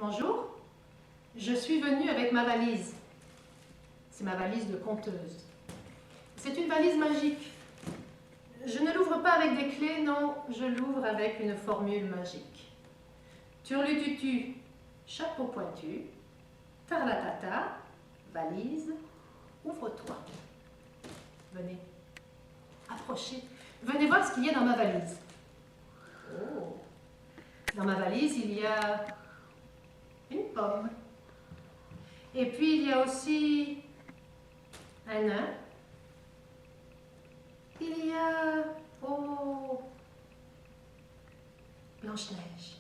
Bonjour, je suis venue avec ma valise. C'est ma valise de conteuse. C'est une valise magique. Je ne l'ouvre pas avec des clés, non, je l'ouvre avec une formule magique. Turlututu, chapeau pointu, tarlatata, valise, ouvre-toi. Venez, approchez, venez voir ce qu'il y a dans ma valise. Oh. Dans ma valise, il y a une pomme. Et puis, il y a aussi un nain. Il y a, oh, Blanche-Neige.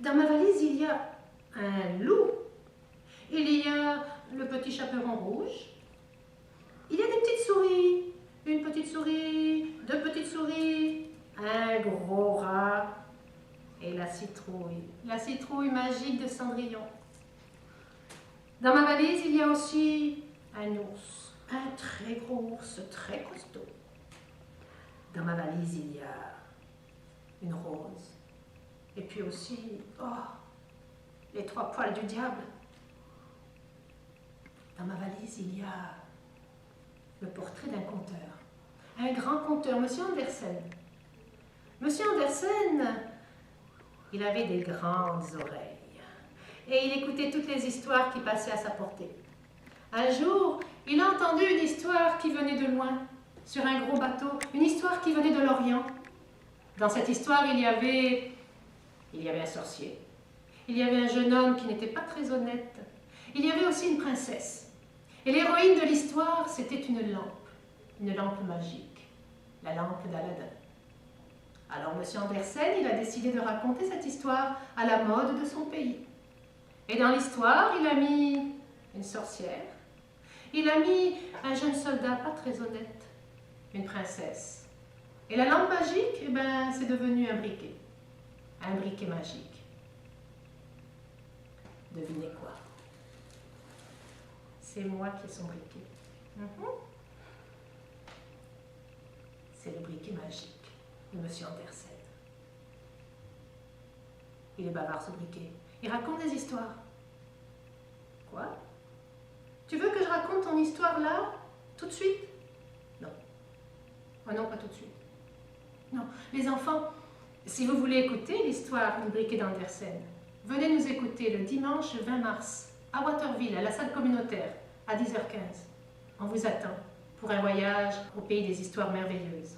Dans ma valise, il y a un loup. Il y a le petit chaperon rouge. Il y a des petites souris. Une petite souris, deux petites souris, un gros rat et la citrouille magique de Cendrillon. Dans ma valise, il y a aussi un ours, un très gros ours, très costaud. Dans ma valise, il y a une rose. Et puis aussi, oh, les 3 poils du diable. Dans ma valise, il y a le portrait d'un conteur. Un grand conteur, Monsieur Andersen. Monsieur Andersen, il avait des grandes oreilles. Et il écoutait toutes les histoires qui passaient à sa portée. Un jour, il a entendu une histoire qui venait de loin, sur un gros bateau, une histoire qui venait de l'Orient. Dans cette histoire, il y avait un sorcier. Il y avait un jeune homme qui n'était pas très honnête. Il y avait aussi une princesse. Et l'héroïne de l'histoire, c'était une lampe magique, la lampe d'Aladin. Alors, M. Andersen, il a décidé de raconter cette histoire à la mode de son pays. Et dans l'histoire, il a mis une sorcière, il a mis un jeune soldat pas très honnête, une princesse. Et la lampe magique, eh ben, c'est devenu un briquet magique. Devinez quoi? C'est moi qui ai son briquet. C'est le briquet magique de M. Andersen. Il est bavard, ce briquet. Il raconte des histoires. Quoi? Tu veux que je raconte ton histoire là, tout de suite? Non. Oh non, pas tout de suite. Non. Les enfants, si vous voulez écouter l'histoire du briquet d'Andersen, venez nous écouter le dimanche 20 mars à Waterville, à la salle communautaire, à 10h15. On vous attend pour un voyage au pays des histoires merveilleuses.